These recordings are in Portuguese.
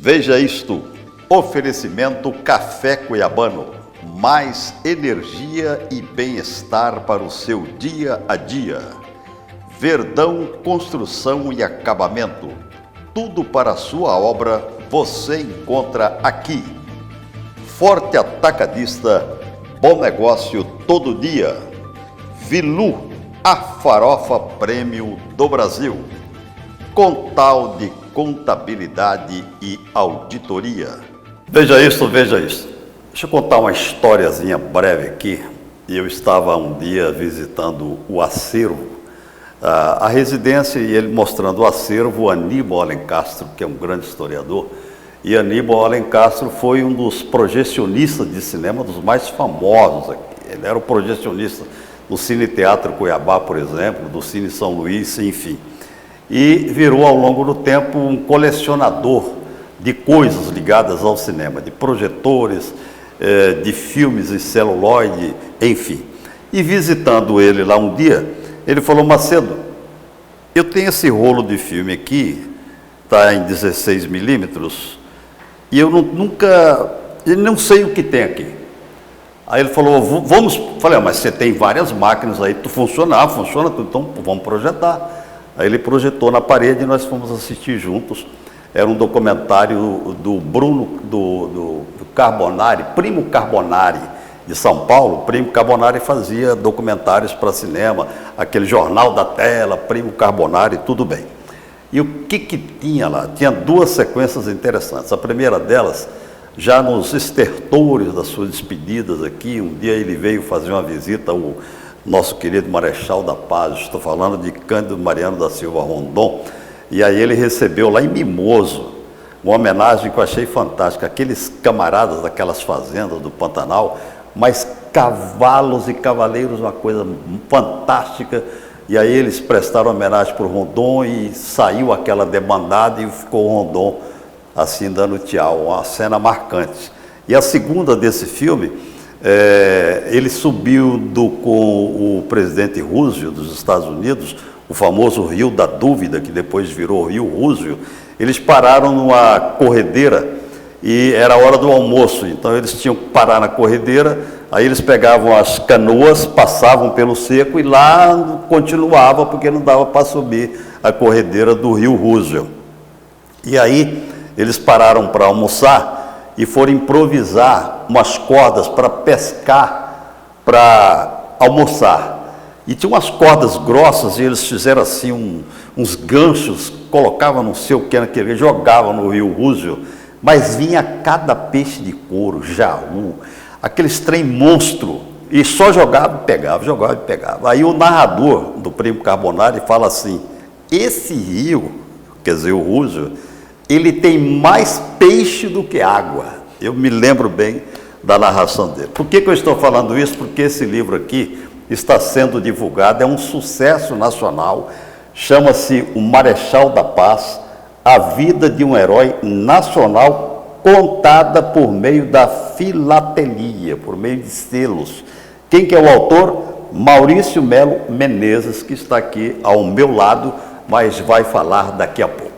Veja isto, oferecimento Café Cuiabano, mais energia e bem-estar para o seu dia a dia. Verdão Construção e Acabamento, tudo para a sua obra você encontra aqui. Forte Atacadista, bom negócio todo dia. Vilu, a farofa prêmio do Brasil. Contal de Contabilidade e Auditoria. Veja isso, veja isso. Deixa eu contar uma historiazinha breve aqui. Eu estava um dia visitando o acervo, a residência, e ele mostrando o acervo, Aníbal Alencastro, que é um grande historiador. E Aníbal Alencastro foi um dos projecionistas de cinema dos mais famosos aqui. Ele era o projecionista do Cine Teatro Cuiabá, por exemplo, do Cine São Luís, enfim. E virou ao longo do tempo um colecionador de coisas ligadas ao cinema, de projetores, de filmes em celuloide, enfim. E visitando ele lá um dia, ele falou: Macedo, eu tenho esse rolo de filme aqui, está em 16 milímetros, e eu não sei o que tem aqui. Aí ele falou: vamos. Falei: mas você tem várias máquinas aí, funciona tudo, então vamos projetar. Aí ele projetou na parede e nós fomos assistir juntos. Era um documentário do Bruno, do Carbonari, Primo Carbonari, de São Paulo. Primo Carbonari fazia documentários para cinema, aquele Jornal da Tela, Primo Carbonari, tudo bem. E o que tinha lá? Tinha duas sequências interessantes. A primeira delas, já nos estertores das suas despedidas aqui, um dia ele veio fazer uma visita ao nosso querido Marechal da Paz, estou falando de Cândido Mariano da Silva Rondon, e aí ele recebeu lá em Mimoso uma homenagem que eu achei fantástica, aqueles camaradas daquelas fazendas do Pantanal, mas cavalos e cavaleiros, uma coisa fantástica, e aí eles prestaram homenagem para o Rondon e saiu aquela debandada e ficou o Rondon assim dando tchau, uma cena marcante. E a segunda desse filme, ele subiu com o presidente Roosevelt dos Estados Unidos, o famoso Rio da Dúvida, que depois virou Rio Roosevelt. Eles pararam numa corredeira e era a hora do almoço, então eles tinham que parar na corredeira, aí eles pegavam as canoas, passavam pelo seco e lá continuava, porque não dava para subir a corredeira do Rio Roosevelt. E aí eles pararam para almoçar e foram improvisar umas cordas para pescar, para almoçar. E tinha umas cordas grossas e eles fizeram assim uns ganchos, colocavam não sei o que naquele, jogavam no Rio Roosevelt, mas vinha cada peixe de couro, jaú, aqueles trem monstro, e só jogava e pegava. Aí o narrador do Primo Carbonari fala assim: esse rio, quer dizer, o Roosevelt, ele tem mais peixe do que água. Eu me lembro bem da narração dele. Por que eu estou falando isso? Porque esse livro aqui está sendo divulgado, é um sucesso nacional, chama-se O Marechal da Paz, a vida de um herói nacional contada por meio da filatelia, por meio de selos. Quem que é o autor? Maurício Melo Menezes, que está aqui ao meu lado, mas vai falar daqui a pouco.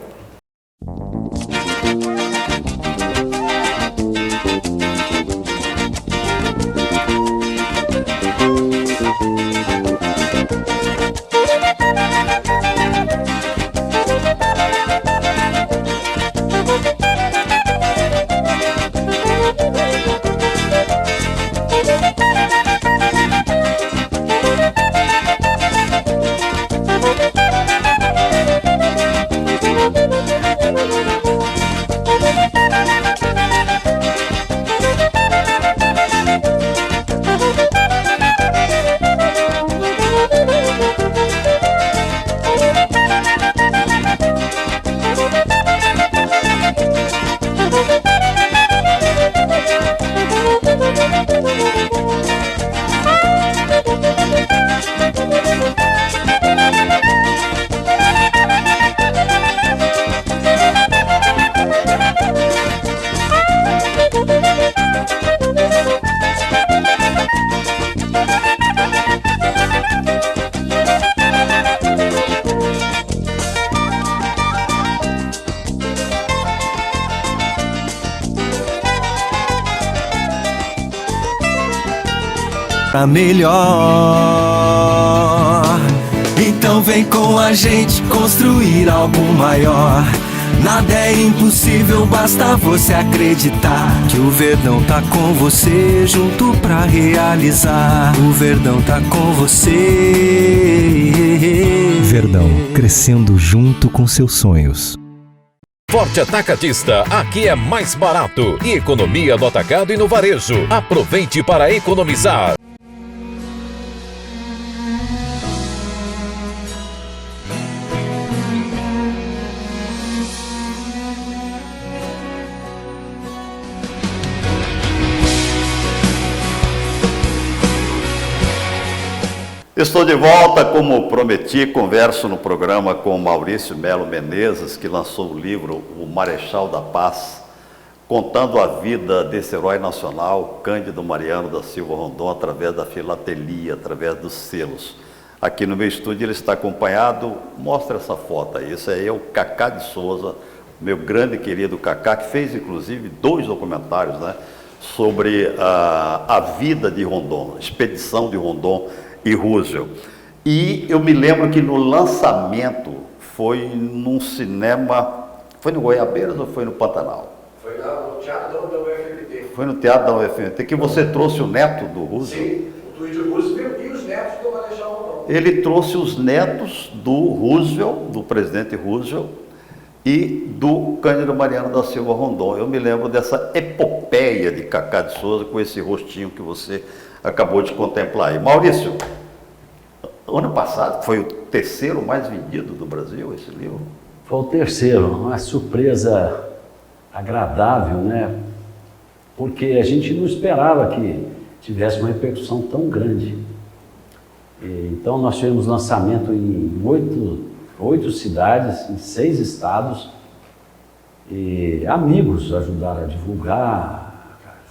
pra melhor. Então vem com a gente construir algo maior. Nada é impossível, basta você acreditar que o Verdão tá com você, junto pra realizar. O Verdão tá com você. Verdão, crescendo junto com seus sonhos. Forte Atacadista, aqui é mais barato. E economia no atacado e no varejo. Aproveite para economizar. Estou de volta, como prometi, converso no programa com Maurício Melo Menezes, que lançou o livro O Marechal da Paz, contando a vida desse herói nacional, Cândido Mariano da Silva Rondon, através da filatelia, através dos selos. Aqui no meu estúdio ele está acompanhado, mostra essa foto aí, esse aí é o Cacá de Souza, meu grande querido Cacá, que fez inclusive 2 documentários, né, sobre a vida de Rondon, a expedição de Rondon e Roosevelt. E eu me lembro que no lançamento foi num cinema, foi no Goiabeiras ou foi no Pantanal? Foi lá no Teatro da UFMT. Foi no Teatro da UFMT que você trouxe o neto do Roosevelt? Sim, o Túlio Roosevelt e os netos do Marechal Rondon. Ele trouxe os netos do Roosevelt, do presidente Roosevelt, e do Cândido Mariano da Silva Rondon. Eu me lembro dessa epopeia de Cacá de Souza com esse rostinho que você acabou de contemplar aí. Maurício, ano passado foi o 3º mais vendido do Brasil, esse livro? Foi o 3º, uma surpresa agradável, né? Porque a gente não esperava que tivesse uma repercussão tão grande. Então nós tivemos lançamento em 8 cidades, em 6 estados, e amigos ajudaram a divulgar,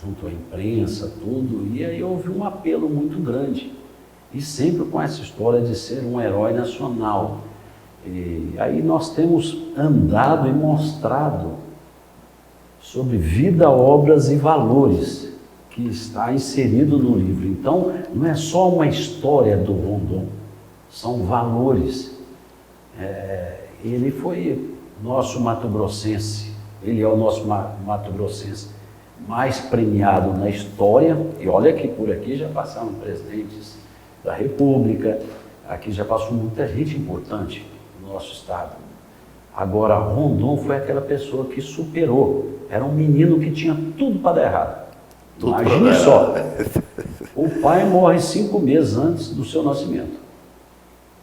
junto à imprensa, tudo, e aí houve um apelo muito grande, e sempre com essa história de ser um herói nacional. E aí nós temos andado e mostrado sobre vida, obras e valores que está inserido no livro. Então, não é só uma história do Rondon, são valores. Ele foi nosso mato-grossense, ele é o nosso mato-grossense mais premiado na história, e olha que por aqui já passaram presidentes da República, aqui já passou muita gente importante no nosso estado. Agora, Rondon foi aquela pessoa que superou, era um menino que tinha tudo para dar errado. Imagine só, o pai morre 5 meses antes do seu nascimento.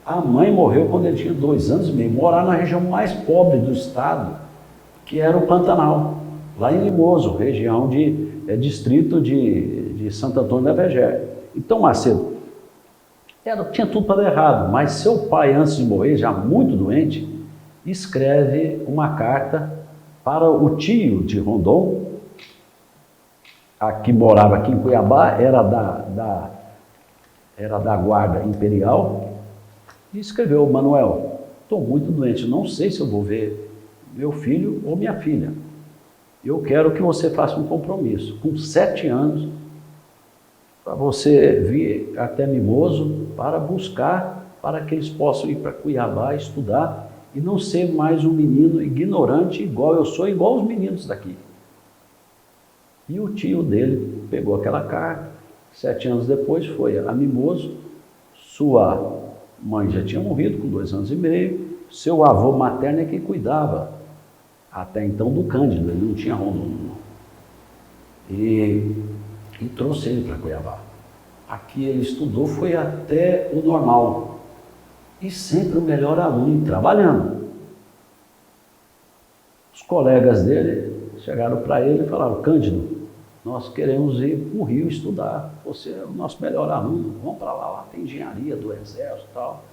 A mãe morreu quando ele tinha 2 anos e meio, morar na região mais pobre do estado, que era o Pantanal, lá em Limoso, região distrito de Santo Antônio da Vegé. Então, Macedo, tinha tudo para dar errado, mas seu pai, antes de morrer, já muito doente, escreve uma carta para o tio de Rondon, que morava aqui em Cuiabá, era da Guarda Imperial, e escreveu: Manuel, estou muito doente, não sei se eu vou ver meu filho ou minha filha. Eu quero que você faça um compromisso, com 7 anos, para você vir até Mimoso para buscar, para que eles possam ir para Cuiabá estudar e não ser mais um menino ignorante igual eu sou, igual os meninos daqui. E o tio dele pegou aquela carta, 7 anos depois foi a Mimoso, sua mãe já tinha morrido com 2 anos e meio, seu avô materno é quem cuidava até então do Cândido, ele não tinha Rondon. E trouxe ele para Cuiabá. Aqui ele estudou, foi até o normal. E sempre o melhor aluno, trabalhando. Os colegas dele chegaram para ele e falaram: Cândido, nós queremos ir para o Rio estudar. Você é o nosso melhor aluno, vamos para lá tem engenharia do exército e tal.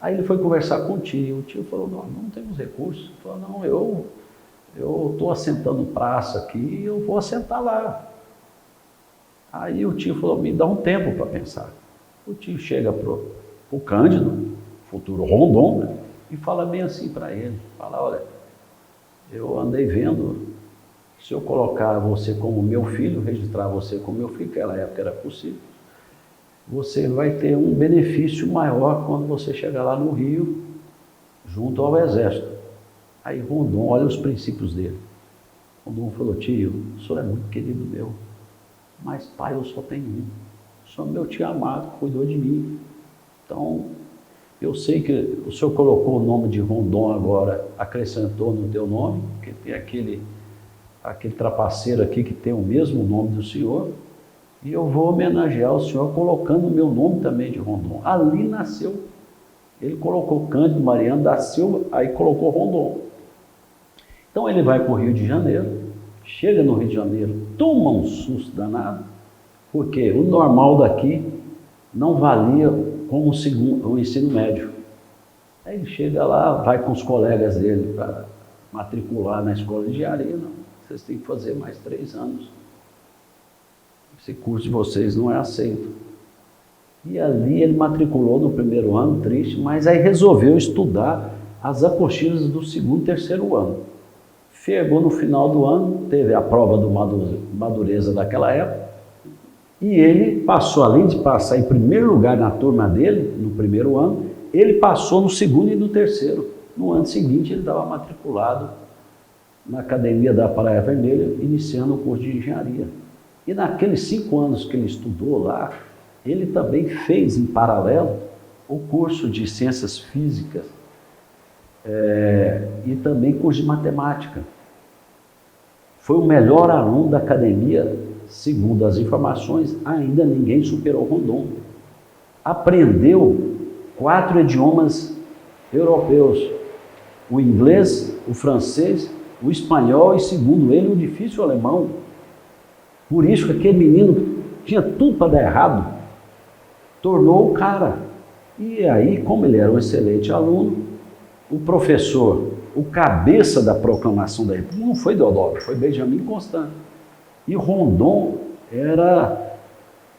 Aí ele foi conversar com o tio falou: não temos recursos. Ele falou: não, eu estou assentando praça aqui e eu vou assentar lá. Aí o tio falou: me dá um tempo para pensar. O tio chega pro Cândido, futuro Rondon, né, e fala bem assim para ele, fala: olha, eu andei vendo, se eu colocar você como meu filho, registrar você como meu filho, naquela época era possível, você vai ter um benefício maior quando você chegar lá no Rio, junto ao Exército. Aí Rondon, olha os princípios dele. Rondon falou: tio, o senhor é muito querido meu, mas pai, eu só tenho um. O senhor é meu tio amado, cuidou de mim. Então, eu sei que o senhor colocou o nome de Rondon agora, acrescentou no teu nome, porque tem aquele trapaceiro aqui que tem o mesmo nome do senhor, e eu vou homenagear o senhor colocando o meu nome também de Rondon. Ali nasceu, ele colocou Cândido Mariano da Silva, aí colocou Rondon. Então ele vai para o Rio de Janeiro, chega no Rio de Janeiro, toma um susto danado, porque o normal daqui não valia como o ensino médio. Aí ele chega lá, vai com os colegas dele para matricular na escola de engenharia. Não, vocês têm que fazer mais 3 anos. Esse curso de vocês não é aceito. E ali ele matriculou no primeiro ano, triste, mas aí resolveu estudar as apostilas do segundo e terceiro ano. Chegou no final do ano, teve a prova do madureza daquela época, e ele passou, além de passar em primeiro lugar na turma dele, no primeiro ano, ele passou no segundo e no terceiro. No ano seguinte, ele estava matriculado na Academia da Praia Vermelha, iniciando o curso de engenharia. E naqueles 5 anos que ele estudou lá, ele também fez, em paralelo, o curso de Ciências Físicas e também curso de Matemática. Foi o melhor aluno da academia, segundo as informações, ainda ninguém superou Rondon. Aprendeu 4 idiomas europeus, o inglês, o francês, o espanhol e, segundo ele, o difícil alemão. Por isso que aquele menino tinha tudo para dar errado, tornou o cara. E aí, como ele era um excelente aluno, o professor, o cabeça da proclamação da República, não foi Deodoro, foi Benjamin Constant. E Rondon era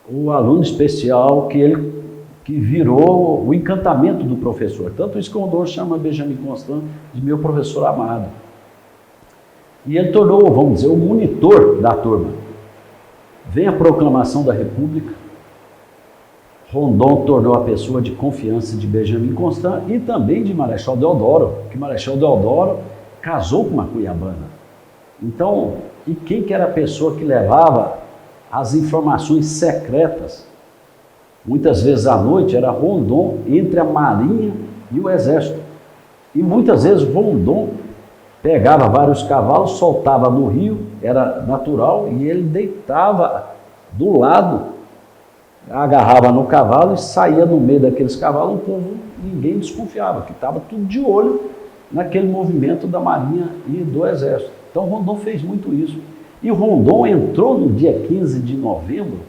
o aluno especial que virou o encantamento do professor. Tanto isso que Rondon chama Benjamin Constant de meu professor amado. E ele tornou, vamos dizer, o monitor da turma. Vem a proclamação da República, Rondon tornou a pessoa de confiança de Benjamin Constant e também de Marechal Deodoro, que Marechal Deodoro casou com uma cuiabana. Então, e quem que era a pessoa que levava as informações secretas? Muitas vezes à noite era Rondon entre a Marinha e o Exército. E muitas vezes Rondon pegava vários cavalos, soltava no rio, era natural, e ele deitava do lado, agarrava no cavalo e saía no meio daqueles cavalos. O povo, ninguém desconfiava, que estava tudo de olho naquele movimento da Marinha e do Exército. Então Rondon fez muito isso. E Rondon entrou no dia 15 de novembro,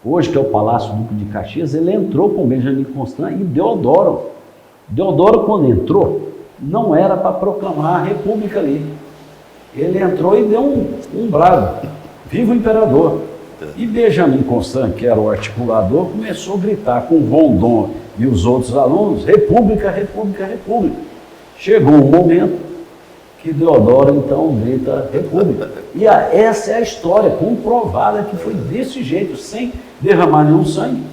hoje que é o Palácio Duque de Caxias, ele entrou com Benjamin Constant e Deodoro. Deodoro, quando entrou, não era para proclamar a República ali. Ele entrou e deu um brado: viva o imperador! E Benjamin Constant, que era o articulador, começou a gritar com Rondon e os outros alunos: República, República, República. Chegou um momento que Deodoro então grita República. E essa é a história comprovada, que foi desse jeito, sem derramar nenhum sangue,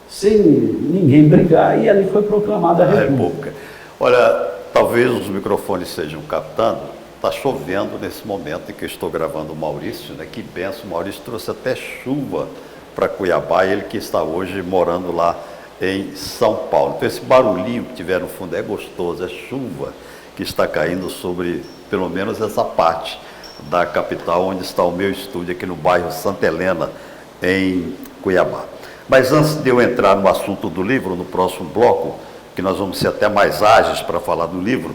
sem ninguém brigar, e ali foi proclamada a República. Olha, talvez os microfones estejam captando, está chovendo nesse momento em que eu estou gravando o Maurício, né? Que benção, o Maurício trouxe até chuva para Cuiabá, ele que está hoje morando lá em São Paulo. Então esse barulhinho que tiver no fundo é gostoso, é chuva que está caindo sobre, pelo menos, essa parte da capital, onde está o meu estúdio, aqui no bairro Santa Helena, em Cuiabá. Mas antes de eu entrar no assunto do livro, no próximo bloco, que nós vamos ser até mais ágeis para falar do livro,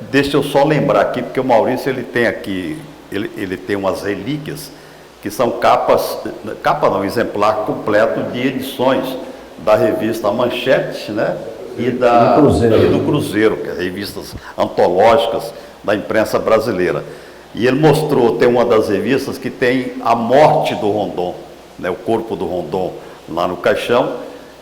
deixa eu só lembrar aqui, porque o Maurício ele tem aqui, ele tem umas relíquias, que são exemplar completo de edições da revista Manchete, né? E do Cruzeiro, que é revistas antológicas da imprensa brasileira. E ele mostrou, tem uma das revistas que tem a morte do Rondon, né? O corpo do Rondon lá no caixão.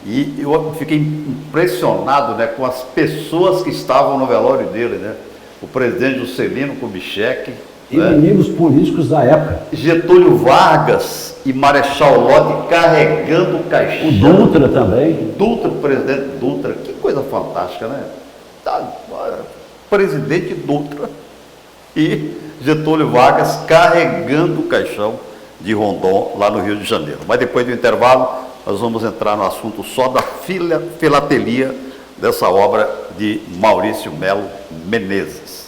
E eu fiquei impressionado, né, com as pessoas que estavam no velório dele, né? O presidente Juscelino Kubitschek, inimigos políticos da época. Getúlio Vargas e Marechal Lodi carregando o caixão. O Dutra também. Dutra, o presidente Dutra, que coisa fantástica, né? Presidente Dutra e Getúlio Vargas carregando o caixão de Rondon lá no Rio de Janeiro. Mas depois do intervalo, nós vamos entrar no assunto só da filatelia dessa obra de Maurício Melo Menezes.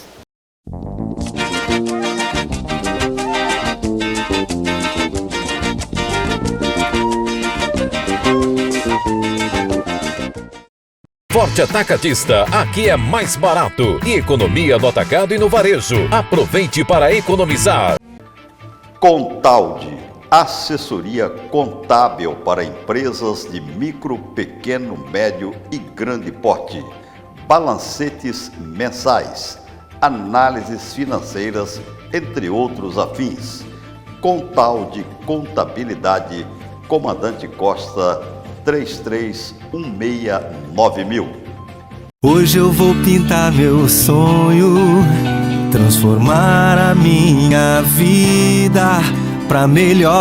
Forte Atacadista, aqui é mais barato e economia no atacado e no varejo. Aproveite para economizar. Contalde, assessoria contábil para empresas de micro, pequeno, médio e grande porte. Balancetes mensais, análises financeiras, entre outros afins. Contalde Contabilidade, Comandante Costa 33169000. Hoje eu vou pintar meu sonho, transformar a minha vida pra melhor.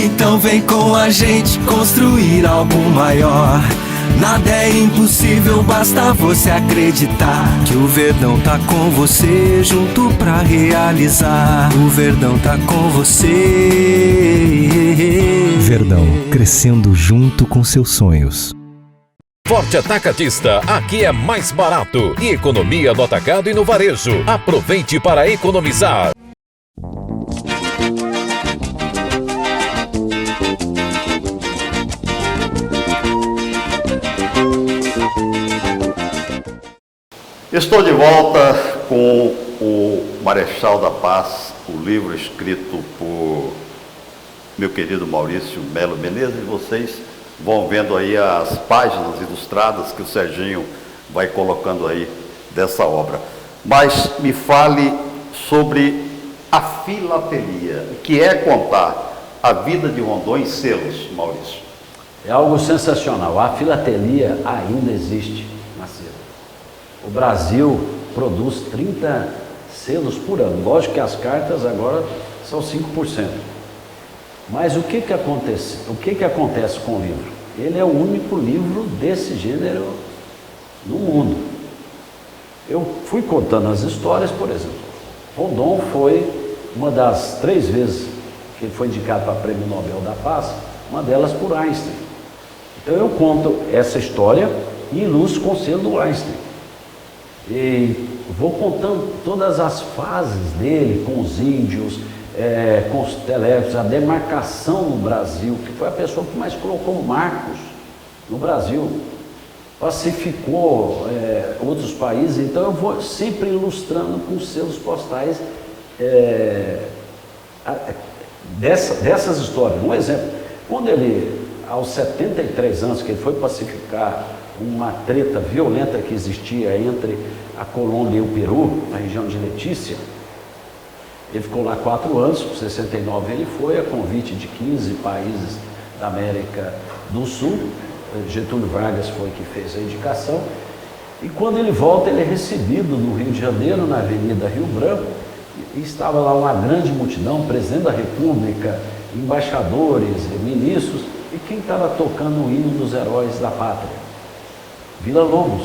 Então vem com a gente construir algo maior. Nada é impossível, basta você acreditar que o Verdão tá com você, junto pra realizar. O Verdão tá com você. Verdão, crescendo junto com seus sonhos. Forte Atacadista, aqui é mais barato e economia no atacado e no varejo. Aproveite para economizar. Estou de volta com o Marechal da Paz, o livro escrito por meu querido Maurício Melo Menezes, e vocês vão vendo aí as páginas ilustradas que o Serginho vai colocando aí dessa obra. Mas me fale sobre a filatelia, que é contar a vida de Rondon em selos, Maurício. É algo sensacional. A filatelia ainda existe na seda. O Brasil produz 30 selos por ano. Lógico que as cartas agora são 5%. Mas o que acontece? O que acontece com o livro? Ele é o único livro desse gênero no mundo. Eu fui contando as histórias, por exemplo. Rondon foi uma das 3 vezes que ele foi indicado para o Prêmio Nobel da Paz, uma delas por Einstein. Então eu conto essa história e ilustro com o selo do Einstein. E vou contando todas as fases dele, com os índios, com os telégrafos, a demarcação no Brasil, que foi a pessoa que mais colocou marcos no Brasil, pacificou outros países. Então eu vou sempre ilustrando com selos postais dessas histórias. Um exemplo, quando ele, aos 73 anos, que ele foi pacificar uma treta violenta que existia entre a Colômbia e o Peru, na região de Letícia. Ele ficou lá 4 anos, em 69 ele foi, a convite de 15 países da América do Sul. Getúlio Vargas foi que fez a indicação. E quando ele volta, ele é recebido no Rio de Janeiro, na Avenida Rio Branco, e estava lá uma grande multidão, presidente da República, embaixadores, ministros, e quem estava tocando o hino dos heróis da pátria? Vila Lobos.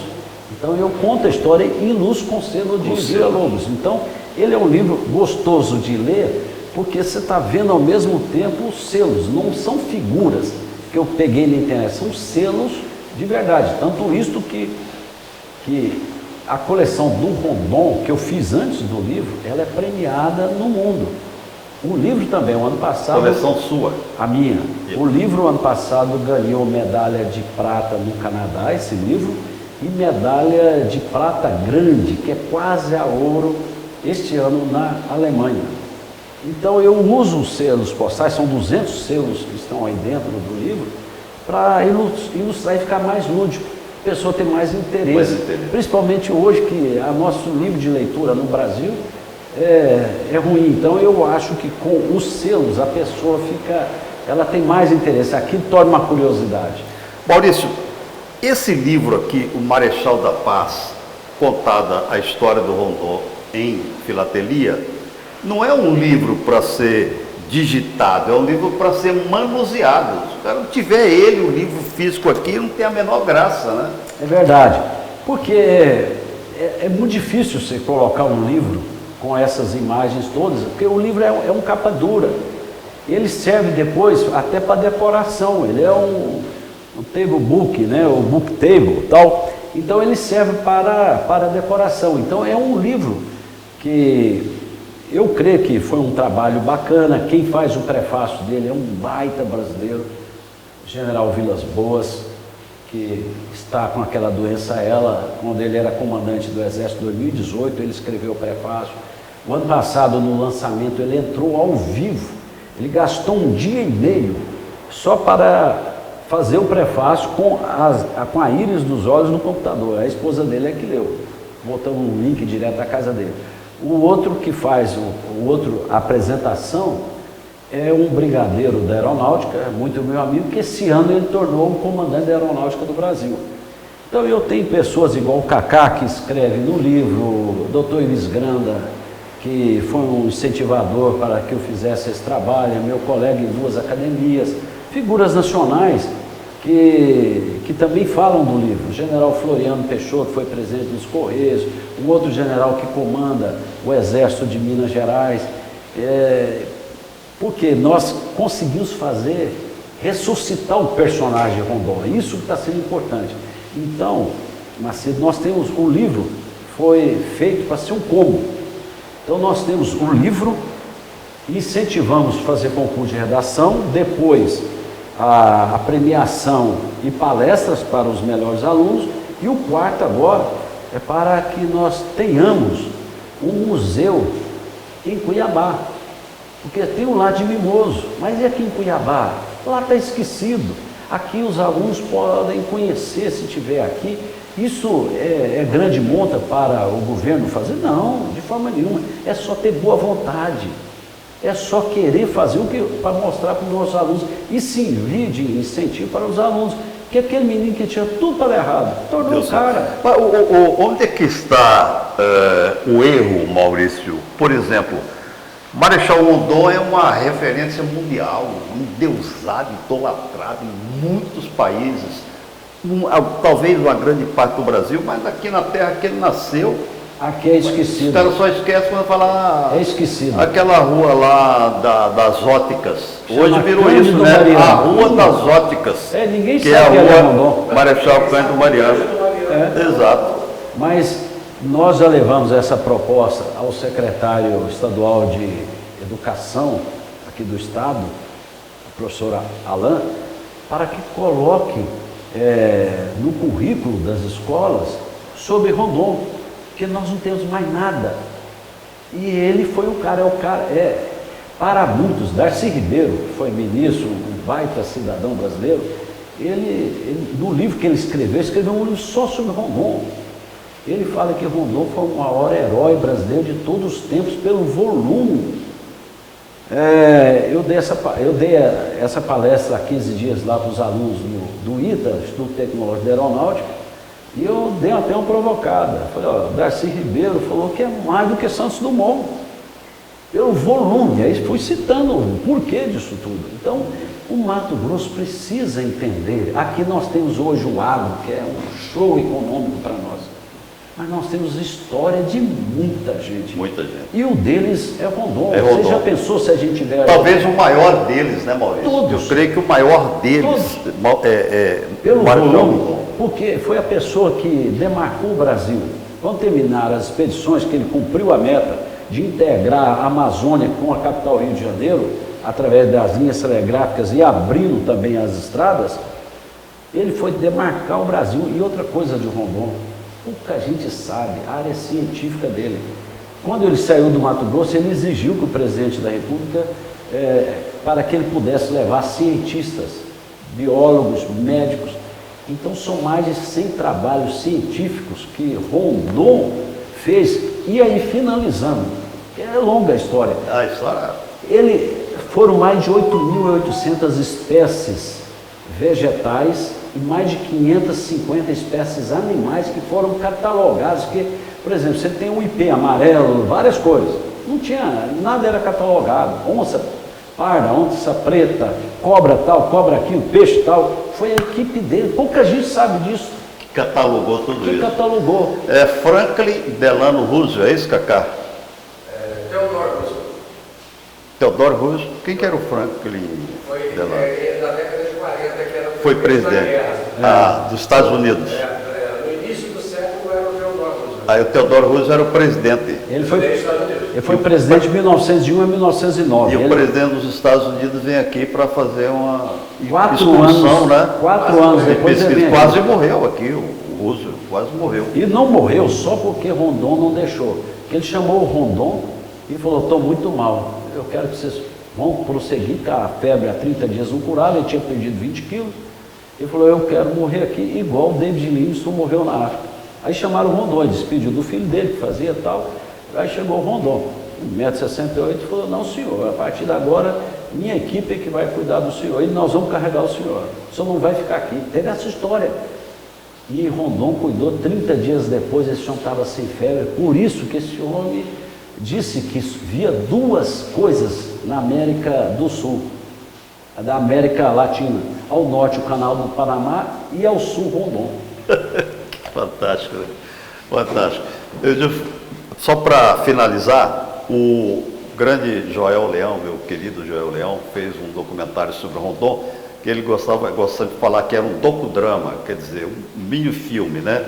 Então eu conto a história e ilustro com selo de Vila Lobos. Então ele é um livro gostoso de ler, porque você está vendo ao mesmo tempo os selos, não são figuras que eu peguei na internet, são selos de verdade. Tanto isto que a coleção do Rondon, que eu fiz antes do livro, ela é premiada no mundo. O livro também, o ano passado... Coleção sua? A minha. O livro, o ano passado, ganhou medalha de prata no Canadá, esse livro, e medalha de prata grande, que é quase a ouro, este ano na Alemanha. Então eu uso os selos postais, são 200 selos que estão aí dentro do livro, para ilustrar e ficar mais lúdico, a pessoa ter mais interesse. Principalmente hoje, que o nosso livro de leitura no Brasil é ruim. Então eu acho que com os selos a pessoa ela tem mais interesse, aquilo torna uma curiosidade. Maurício, esse livro aqui, O Marechal da Paz, contada a história do Rondon em filatelia, não é um livro para ser digitado, é um livro para ser manuseado. Se o cara não tiver ele, o livro físico aqui, não tem a menor graça, né? É verdade, porque é muito difícil você colocar um livro com essas imagens todas, porque o livro é um capa dura. Ele serve depois até para decoração, ele é um table book, né? O book table tal. Então ele serve para decoração. Então é um livro que eu creio que foi um trabalho bacana. Quem faz o prefácio dele é um baita brasileiro, General Vilas Boas, que está com aquela doença quando ele era comandante do Exército em 2018, ele escreveu o prefácio. O ano passado, no lançamento, ele entrou ao vivo, ele gastou 1 dia e meio só para fazer o prefácio com a íris dos olhos no computador. A esposa dele é que leu, botamos um link direto da casa dele. O outro que faz a apresentação é um brigadeiro da aeronáutica, muito meu amigo, que esse ano ele tornou o comandante da aeronáutica do Brasil. Então eu tenho pessoas igual o Cacá, que escreve no livro, o Dr. Iris Granda, que foi um incentivador para que eu fizesse esse trabalho, meu colega em 2 academias, figuras nacionais que também falam do livro. O general Floriano Peixoto foi presidente dos Correios, um outro general que comanda o Exército de Minas Gerais, porque nós conseguimos ressuscitar o personagem Rondon, isso que está sendo importante. Então, Macedo, nós temos o livro, foi feito para ser um combo. Então nós temos o livro, incentivamos a fazer concurso de redação, depois a premiação e palestras para os melhores alunos, e o quarto agora é para que nós tenhamos um museu em Cuiabá, porque tem um lá de Mimoso, mas e aqui em Cuiabá? Lá está esquecido. Aqui os alunos podem conhecer se tiver aqui. Isso é grande monta para o governo fazer? Não, de forma nenhuma. É só ter boa vontade. É só querer fazer para mostrar para os nossos alunos e servir de incentivo para os alunos. Porque aquele menino que tinha tudo para dar errado, tornou o cara. Mas, onde é que está o erro, Maurício? Por exemplo, Marechal Rondon é uma referência mundial, endeusado, idolatrado em muitos países. Talvez uma grande parte do Brasil, mas aqui na terra que ele nasceu, aqui é esquecido. Os caras só esquecem quando falar é esquecido. Aquela rua lá das óticas. Hoje virou Cândido isso, né? Mariano. A Rua das Óticas. Ninguém que sabe é que a é rua Rondon. Marechal Cândido Mariano. Exato. Mas nós já levamos essa proposta ao secretário estadual de Educação aqui do Estado, o professor Alain, para que coloque no currículo das escolas sobre Rondon, porque nós não temos mais nada. E ele foi o cara, para muitos, Darcy Ribeiro, que foi ministro, um baita cidadão brasileiro, ele, no livro que ele escreveu um livro só sobre Rondon. Ele fala que Rondon foi o maior herói brasileiro de todos os tempos pelo volume. Eu dei essa palestra há 15 dias lá para os alunos do ITA, Instituto Tecnológico da Aeronáutica, e eu dei até uma provocada. Falei, Darcy Ribeiro falou que é mais do que Santos Dumont, pelo volume. Aí fui citando o porquê disso tudo. Então, o Mato Grosso precisa entender. Aqui nós temos hoje o agro, que é um show econômico para nós. Mas nós temos história de muita gente. Muita gente. E o deles é Rondon. É Rondon. Você já pensou se a gente tiver... Talvez o maior deles, né, Maurício? Todos. Eu creio que o maior deles pelo Marechal volume, Rondon. porque foi a pessoa que demarcou o Brasil. Quando terminaram as expedições, que ele cumpriu a meta de integrar a Amazônia com a capital Rio de Janeiro, através das linhas telegráficas e abrindo também as estradas, ele foi demarcar o Brasil. E outra coisa de Rondon, pouca gente sabe, a área científica dele. Quando ele saiu do Mato Grosso, ele exigiu que o presidente da República, para que ele pudesse levar cientistas, biólogos, médicos. Então são mais de 100 trabalhos científicos que Rondon fez. E aí, finalizando, é longa a história. A história... Foram mais de 8.800 espécies vegetais e mais de 550 espécies animais que foram catalogadas, porque Por exemplo, você tem um IP amarelo, várias coisas. Não tinha, nada era catalogado. Onça parda, onça preta, cobra tal, cobra aquilo, peixe tal. Foi a equipe dele, pouca gente sabe disso. Que catalogou tudo Que isso. catalogou. É Franklin Delano Roosevelt, é isso, Cacá? Teodoro Roosevelt. Teodoro Roosevelt. Quem que era o Franklin Foi Delano? na década de 40 que era o Foi da presidente. guerra. Ah, dos Estados Unidos. No início do século era o Teodoro Roosevelt. Aí o Teodoro Roosevelt era o presidente. Ele foi, Presidente dos Estados Unidos. ele foi presidente de 1901 a 1909. E o Ele- presidente dos Estados Unidos vem aqui para fazer uma 4 excursão, anos, né? 4 anos depois ele Ele vem quase aqui. morreu aqui, o Roosevelt quase morreu. E não morreu só porque Rondon não deixou. Porque ele chamou o Rondon e falou, estou muito mal, eu quero que vocês vão prosseguir, que a febre há 30 dias não curava, ele tinha perdido 20 quilos. Ele falou, eu quero morrer aqui igual o David Livingstone morreu na África. Aí chamaram o Rondon, ele despediu do filho dele, que fazia tal. Aí chegou o Rondon, 1,68 m, e falou, não senhor, a partir de agora, minha equipe é que vai cuidar do senhor, e nós vamos carregar o senhor não vai ficar aqui. Teve essa história. E Rondon cuidou 30 dias depois, esse homem estava sem febre, por isso que esse homem disse que via duas coisas na América do Sul, da América Latina, ao norte o Canal do Panamá e ao sul Rondon. Fantástico, né? Fantástico. Só para finalizar, o grande Joel Leão, meu querido Joel Leão, fez um documentário sobre Rondon, que ele gostava de falar que era um docudrama, quer dizer, um mini-filme, né?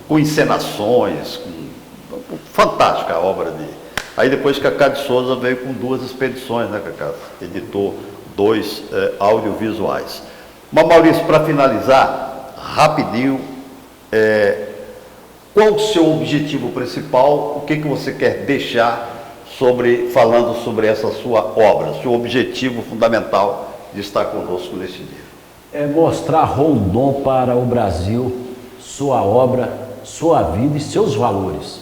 Com encenações, fantástica a obra dele. Aí depois Cacá de Souza veio com 2 expedições, né, Cacá? Editou 2 audiovisuais. Mas, Maurício, para finalizar, rapidinho, qual o seu objetivo principal? O que você quer deixar falando sobre essa sua obra, seu objetivo fundamental de estar conosco neste dia? É mostrar Rondon para o Brasil, sua obra, sua vida e seus valores.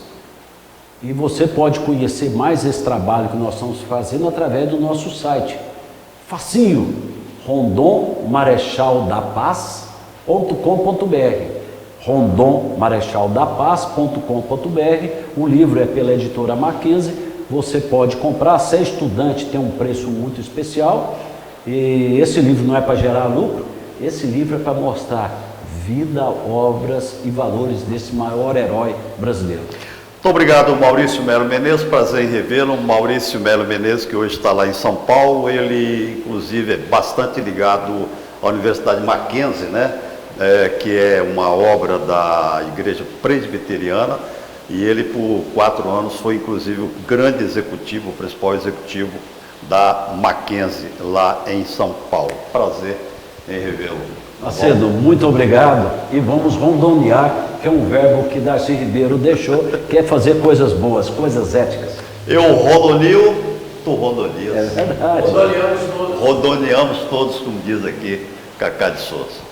E você pode conhecer mais esse trabalho que nós estamos fazendo através do nosso site. Facinho, rondommarechaldapaz.com.br, rondommarechaldapaz.com.br. O livro é pela editora Mackenzie, você pode comprar, se é estudante tem um preço muito especial, e esse livro não é para gerar lucro, esse livro é para mostrar vida, obras e valores desse maior herói brasileiro. Muito obrigado, Maurício Melo Menezes, prazer em revê-lo. Maurício Melo Menezes, que hoje está lá em São Paulo, ele inclusive é bastante ligado à Universidade Mackenzie, né? Que é uma obra da Igreja Presbiteriana, e ele por 4 anos foi inclusive o grande executivo, o principal executivo da Mackenzie lá em São Paulo. Prazer em revê-lo. Macedo, muito obrigado, e vamos rondonear, que é um verbo que Darcy Ribeiro deixou, que é fazer coisas boas, coisas éticas. Eu rondonio, tu rondonias. É verdade. Rodoneamos todos. Rodoneamos todos, como diz aqui Cacá de Souza.